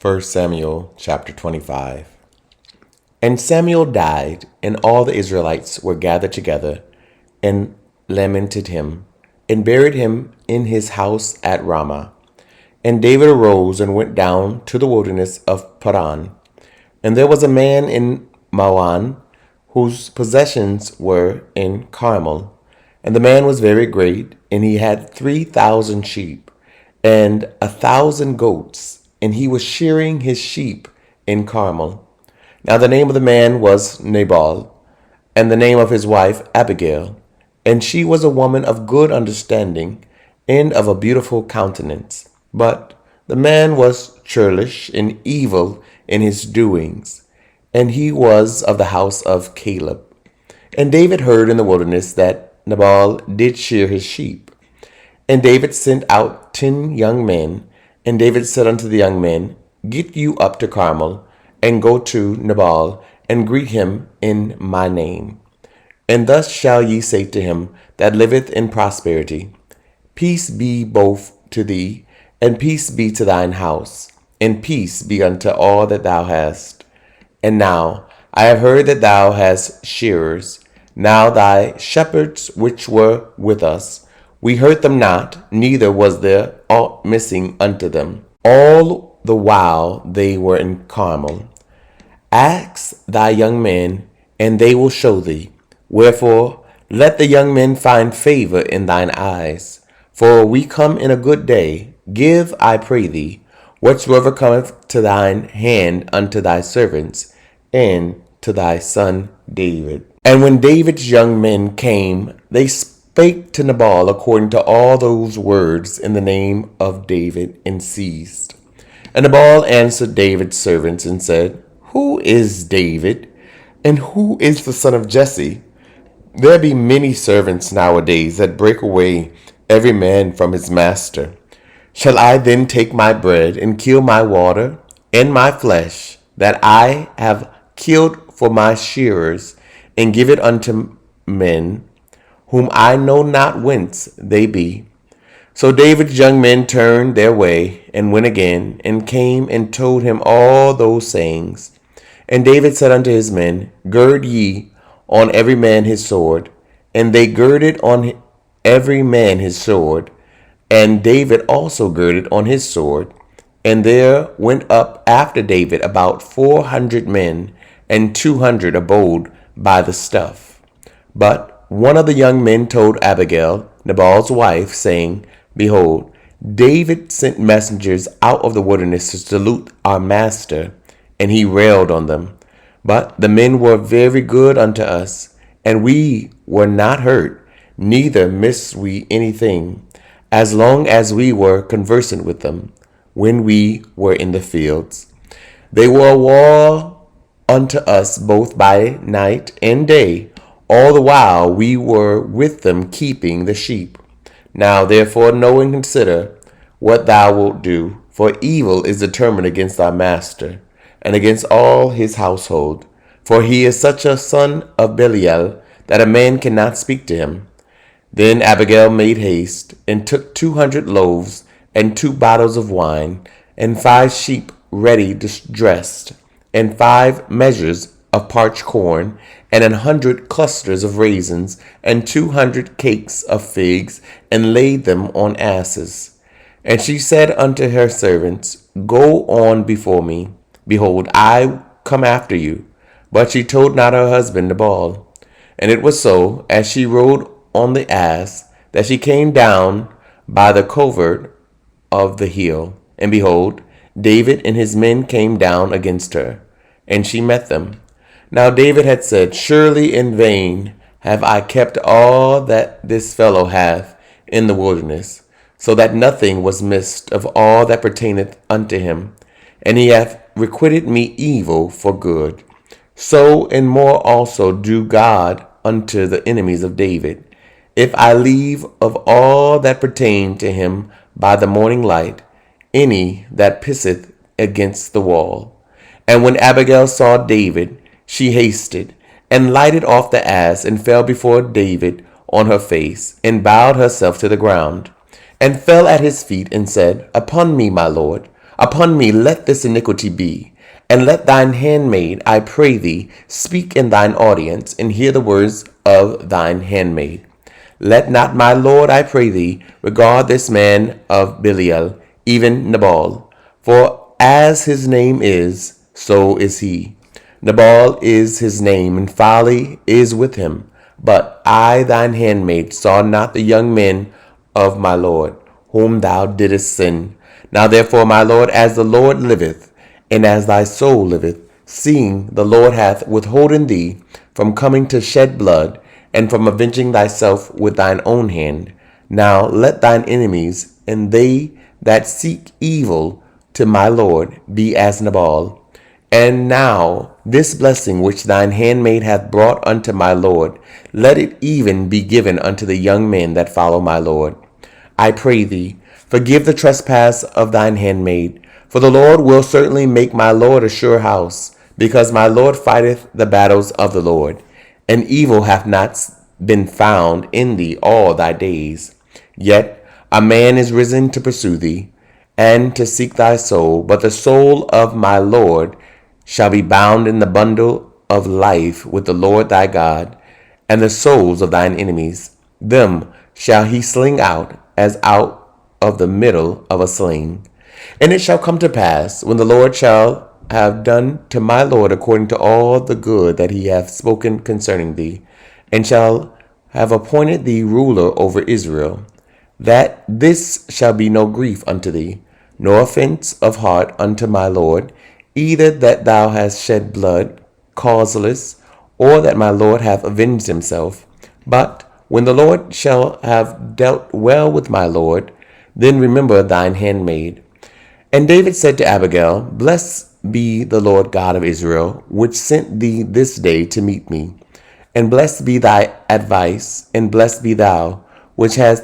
1 Samuel chapter 25. And Samuel died, and all the Israelites were gathered together and lamented him, and buried him in his house at Ramah. And David arose and went down to the wilderness of Paran. And there was a man in Maon, whose possessions were in Carmel. And the man was very great, and he had 3,000 sheep, and 1,000 goats, and he was shearing his sheep in Carmel. Now the name of the man was Nabal, and the name of his wife Abigail, and she was a woman of good understanding, and of a beautiful countenance. But the man was churlish and evil in his doings, and he was of the house of Caleb. And David heard in the wilderness that Nabal did shear his sheep. And David sent out 10 young men, and David said unto the young men, Get you up to Carmel, and go to Nabal, and greet him in my name. And thus shall ye say to him that liveth in prosperity, Peace be both to thee, and peace be to thine house, and peace be unto all that thou hast. And now I have heard that thou hast shearers. Now thy shepherds which were with us, we hurt them not, neither was there aught missing unto them, all the while they were in Carmel. Ask thy young men, and they will show thee. Wherefore, let the young men find favor in thine eyes. For we come in a good day. Give, I pray thee, whatsoever cometh to thine hand unto thy servants, and to thy son David. And when David's young men came, they spake to Nabal according to all those words in the name of David, and ceased. And Nabal answered David's servants and said, Who is David, and who is the son of Jesse? There be many servants nowadays that break away every man from his master. Shall I then take my bread and kill my water and my flesh that I have killed for my shearers, and give it unto men whom I know not whence they be? So David's young men turned their way and went again, and came and told him all those sayings. And David said unto his men, Gird ye on every man his sword. And they girded on every man his sword, and David also girded on his sword. And there went up after David about 400 men, and 200 abode by the stuff. But one of the young men told Abigail, Nabal's wife, saying, Behold, David sent messengers out of the wilderness to salute our master, and he railed on them. But the men were very good unto us, and we were not hurt, neither missed we anything, as long as we were conversant with them, when we were in the fields. They were a wall unto us both by night and day, all the while we were with them keeping the sheep. Now therefore know and consider what thou wilt do, for evil is determined against our master, and against all his household. For he is such a son of Belial, that a man cannot speak to him. Then Abigail made haste, and took 200 loaves, and 2 bottles of wine, and 5 sheep ready dressed, and 5 measures of parched corn, and 100 clusters of raisins, and 200 cakes of figs, and laid them on asses. And she said unto her servants, Go on before me. Behold, I come after you. But she told not her husband Nabal. And it was so, as she rode on the ass, that she came down by the covert of the hill. And behold, David and his men came down against her, and she met them. Now David had said, Surely in vain have I kept all that this fellow hath in the wilderness, so that nothing was missed of all that pertaineth unto him. And he hath requited me evil for good. So and more also do God unto the enemies of David, if I leave of all that pertain to him by the morning light, any that pisseth against the wall. And when Abigail saw David, she hasted, and lighted off the ass, and fell before David on her face, and bowed herself to the ground, and fell at his feet, and said, Upon me, my lord, Upon me let this iniquity be, and let thine handmaid, I pray thee, speak in thine audience, and hear the words of thine handmaid. Let not my lord, I pray thee, regard this man of Belial, even Nabal. For as his name is, so is he. Nabal is his name, and folly is with him. But I, thine handmaid, saw not the young men of my lord, whom thou didst sin. Now therefore, my lord, as the Lord liveth, and as thy soul liveth, seeing the Lord hath withholden thee from coming to shed blood, and from avenging thyself with thine own hand, now let thine enemies and they that seek evil to my lord be as Nabal. And now this blessing which thine handmaid hath brought unto my lord, let it even be given unto the young men that follow my lord. I pray thee, forgive the trespass of thine handmaid, for the Lord will certainly make my lord a sure house, because my lord fighteth the battles of the Lord, and evil hath not been found in thee all thy days. Yet a man is risen to pursue thee, and to seek thy soul, but the soul of my lord shall be bound in the bundle of life with the Lord thy God, and the souls of thine enemies, them shall he sling out as out of the middle of a sling. And it shall come to pass, when the Lord shall have done to my Lord according to all the good that he hath spoken concerning thee, and shall have appointed thee ruler over Israel, that this shall be no grief unto thee, nor offense of heart unto my Lord, either that thou hast shed blood causeless, or that my Lord hath avenged himself. But when the Lord shall have dealt well with my Lord, then remember thine handmaid. And David said to Abigail, Blessed be the Lord God of Israel, which sent thee this day to meet me. And blessed be thy advice, and blessed be thou, which hast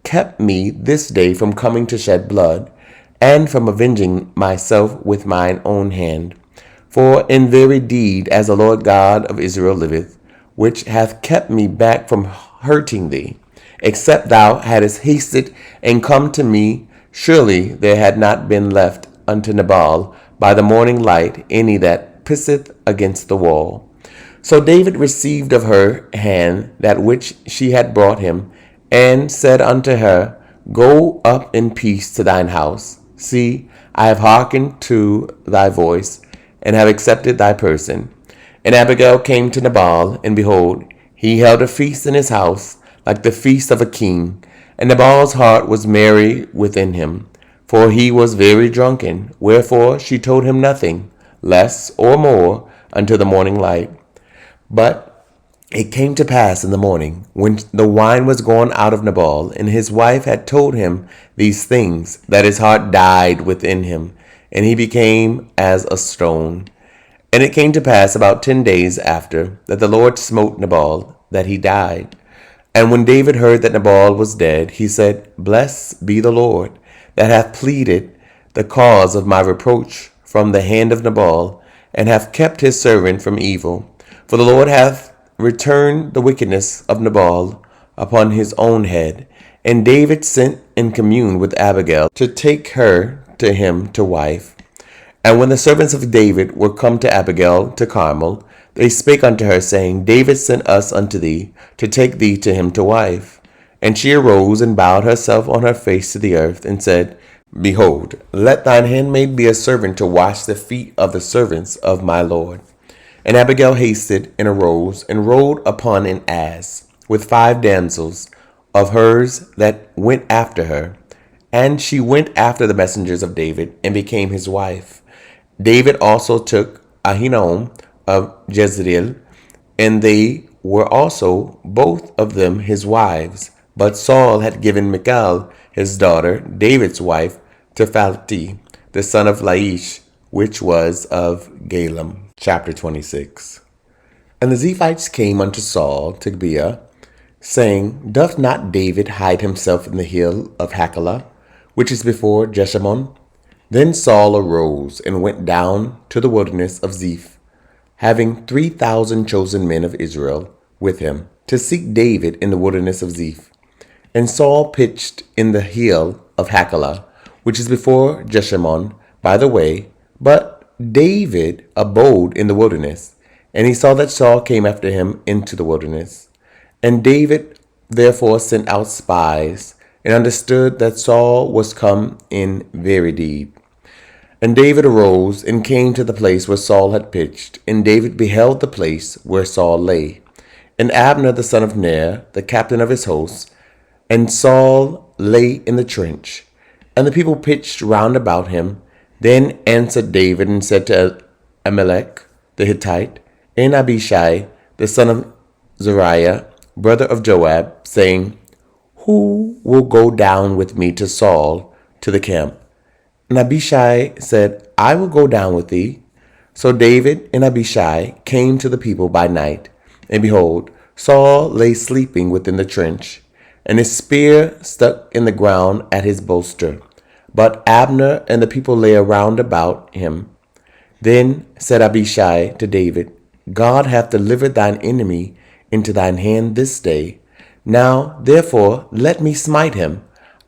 kept me this day from coming to shed blood, and from avenging myself with mine own hand. For in very deed, as the Lord God of Israel liveth, which hath kept me back from hurting thee, except thou hadst hasted and come to me, surely there had not been left unto Nabal by the morning light any that pisseth against the wall. So David received of her hand that which she had brought him, and said unto her, Go up in peace to thine house. See, I have hearkened to thy voice, and have accepted thy person. And Abigail came to Nabal, and behold, he held a feast in his house, like the feast of a king. And Nabal's heart was merry within him, for he was very drunken. Wherefore she told him nothing, less or more, until the morning light. But it came to pass in the morning, when the wine was gone out of Nabal, and his wife had told him these things, that his heart died within him, and he became as a stone. And it came to pass about 10 days after, that the Lord smote Nabal, that he died. And when David heard that Nabal was dead, he said, Blessed be the Lord, that hath pleaded the cause of my reproach from the hand of Nabal, and hath kept his servant from evil. For the Lord hath returned the wickedness of Nabal upon his own head. And David sent and communed with Abigail to take her to him to wife. And when the servants of David were come to Abigail to Carmel, they spake unto her, saying, David sent us unto thee, to take thee to him to wife. And she arose and bowed herself on her face to the earth, and said, Behold, let thine handmaid be a servant to wash the feet of the servants of my Lord. And Abigail hasted and arose, and rode upon an ass, with 5 damsels of hers that went after her. And she went after the messengers of David, and became his wife. David also took Ahinoam of Jezreel, and they were also both of them his wives. But Saul had given Michal, his daughter, David's wife, to Phalti, the son of Laish, which was of Galem. Chapter 26. And the Ziphites came unto Saul to Gibeah, saying, Doth not David hide himself in the hill of Hachilah, which is before Jeshimon? Then Saul arose and went down to the wilderness of Ziph, having 3,000 chosen men of Israel with him, to seek David in the wilderness of Ziph. And Saul pitched in the hill of Hachilah, which is before Jeshimon, by the way, but David abode in the wilderness. And he saw that Saul came after him into the wilderness. And David therefore sent out spies, and understood that Saul was come in very deed. And David arose and came to the place where Saul had pitched, and David beheld the place where Saul lay. And Abner the son of Ner, the captain of his hosts, and Saul lay in the trench. And the people pitched round about him. Then answered David and said to Ahimelech the Hittite, and Abishai the son of Zeruiah, brother of Joab, saying, Who will go down with me to Saul to the camp? And Abishai said, I will go down with thee. So David and Abishai came to the people by night, and behold, Saul lay sleeping within the trench, and his spear stuck in the ground at his bolster. But Abner and the people lay around about him. Then said Abishai to David, God hath delivered thine enemy into thine hand this day. Now therefore let me smite him,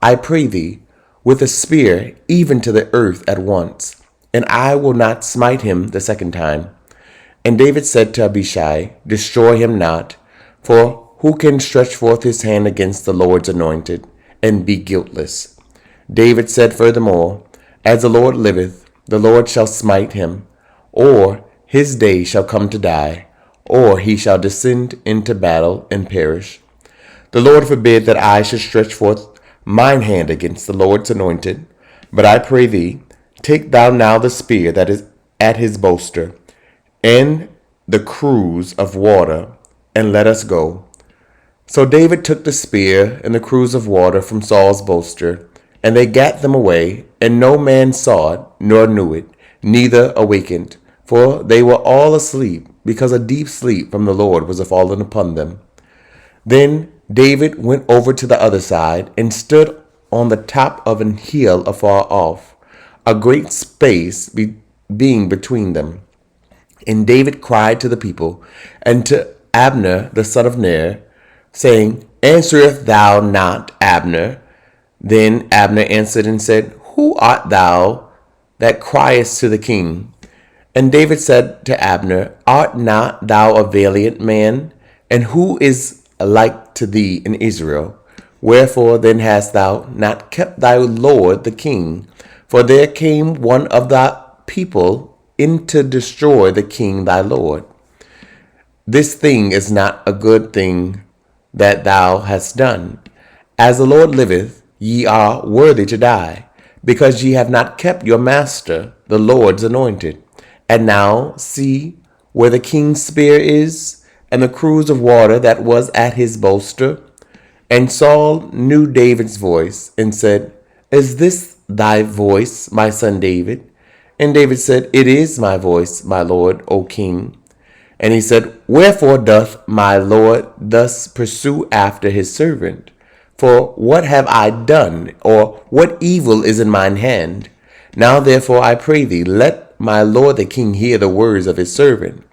I pray thee, with a spear, even to the earth at once, and I will not smite him the second time. And David said to Abishai, Destroy him not, for who can stretch forth his hand against the Lord's anointed, and be guiltless? David said furthermore, As the Lord liveth, the Lord shall smite him, or his day shall come to die, or he shall descend into battle and perish. The Lord forbid that I should stretch forth mine hand against the Lord's anointed. But I pray thee, take thou now the spear that is at his bolster, and the cruse of water, and let us go. So David took the spear and the cruse of water from Saul's bolster, and they gat them away, and no man saw it, nor knew it, neither awakened, for they were all asleep, because a deep sleep from the Lord was fallen upon them. Then David went over to the other side, and stood on the top of an hill afar off, a great space being between them. And David cried to the people, and to Abner the son of Ner, saying, Answerest thou not, Abner? Then Abner answered and said, Who art thou that criest to the king? And David said to Abner, Art not thou a valiant man? And who is like to thee in Israel? Wherefore then hast thou not kept thy lord the king? For there came one of thy people in to destroy the king thy lord. This thing is not a good thing that thou hast done. As the Lord liveth, ye are worthy to die, because ye have not kept your master, the Lord's anointed. And now see where the king's spear is, and the cruse of water that was at his bolster. And Saul knew David's voice, and said, Is this thy voice, my son David? And David said, It is my voice, my lord, O king. And he said, Wherefore doth my lord thus pursue after his servant? For what have I done, or what evil is in mine hand? Now therefore I pray thee, let my lord the king hear the words of his servant.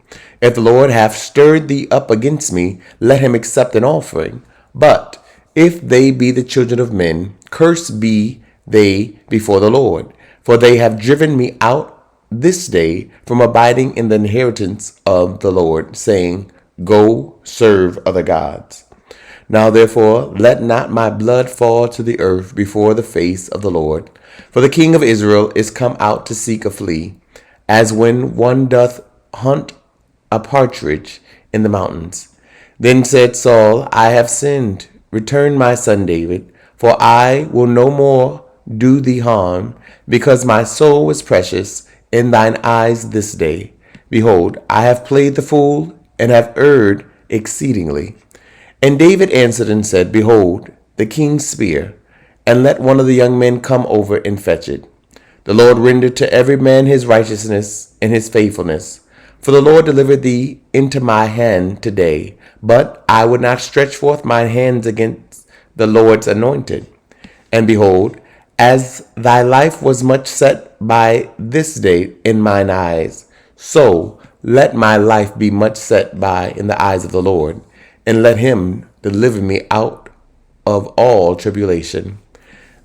If the Lord hath stirred thee up against me, let him accept an offering. But if they be the children of men, cursed be they before the Lord. For they have driven me out this day from abiding in the inheritance of the Lord, saying, Go serve other gods. Now therefore let not my blood fall to the earth before the face of the Lord. For the king of Israel is come out to seek a flea, as when one doth hunt a partridge in the mountains. Then said Saul, I have sinned. Return, my son David, for I will no more do thee harm, because my soul was precious in thine eyes this day. Behold, I have played the fool, and have erred exceedingly. And David answered and said, Behold, the king's spear, and let one of the young men come over and fetch it. The Lord rendered to every man his righteousness and his faithfulness. For the Lord delivered thee into my hand today, but I would not stretch forth mine hands against the Lord's anointed. And behold, as thy life was much set by this day in mine eyes, so let my life be much set by in the eyes of the Lord, and let him deliver me out of all tribulation.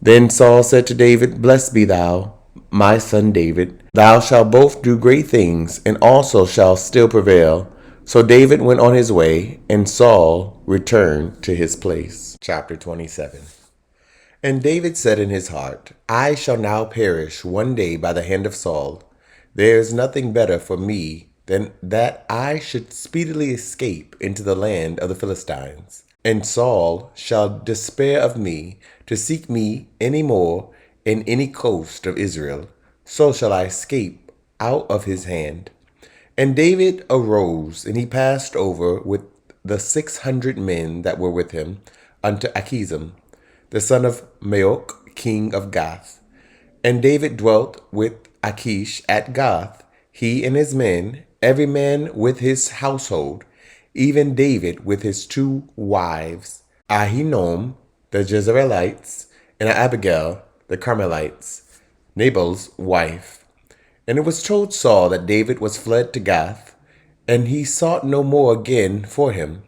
Then Saul said to David, Blessed be thou, my son David, thou shalt both do great things, and also shalt still prevail. So David went on his way, and Saul returned to his place. Chapter 27. And David said in his heart, I shall now perish one day by the hand of Saul. There is nothing better for me than that I should speedily escape into the land of the Philistines. And Saul shall despair of me to seek me any more in any coast of Israel. So shall I escape out of his hand. And David arose, and he passed over with the 600 men that were with him unto Achish, the son of Maok, king of Gath. And David dwelt with Achish at Gath, he and his men, every man with his household, even David with his 2 wives, Ahinoam the Jezreelites, and Abigail the Carmelites, Nabal's wife. And it was told Saul that David was fled to Gath, and he sought no more again for him.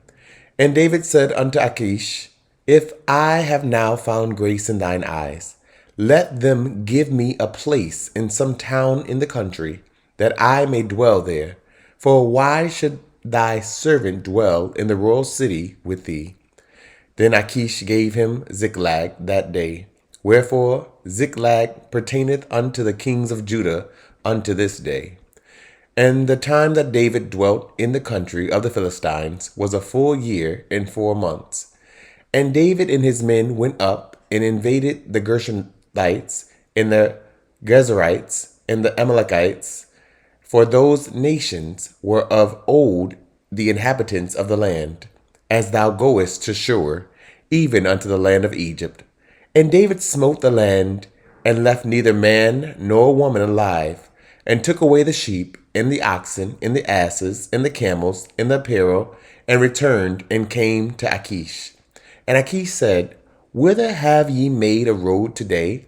And David said unto Achish, If I have now found grace in thine eyes, let them give me a place in some town in the country, that I may dwell there. For why should thy servant dwell in the royal city with thee? Then Achish gave him Ziklag that day. Wherefore Ziklag pertaineth unto the kings of Judah unto this day. And the time that David dwelt in the country of the Philistines was a full year and 4 months. And David and his men went up and invaded the Gershonites and the Gezerites and the Amalekites, for those nations were of old the inhabitants of the land, as thou goest to Shur, even unto the land of Egypt. And David smote the land, and left neither man nor woman alive, and took away the sheep, and the oxen, and the asses, and the camels, and the apparel, and returned and came to Achish. And Achish said, Whither have ye made a road today?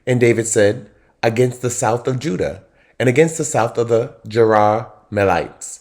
And David said, Against the south of Judah, and against the south of the Jerahmeelites,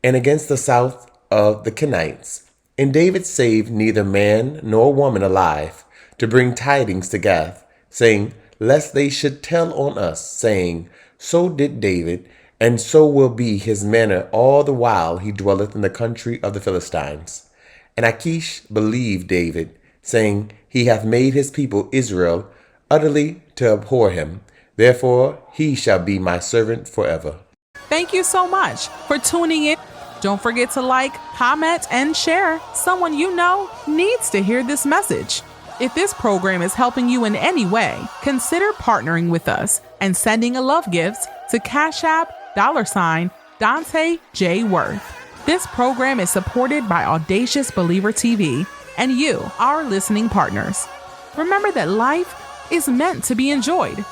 and against the south of the Kenites. And David saved neither man nor woman alive, to bring tidings to Gath, saying, Lest they should tell on us, saying, So did David, and so will be his manner all the while he dwelleth in the country of the Philistines. And Achish believed David, saying, He hath made his people Israel utterly to abhor him. Therefore he shall be my servant forever. Thank you so much for tuning in. Don't forget to like, comment, and share. Someone you know needs to hear this message. If this program is helping you in any way, consider partnering with us and sending a love gift to Cash App $Dante J. Worth. This program is supported by Audacious Believer TV and you, our listening partners. Remember that life is meant to be enjoyed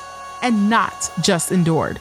and not just endured.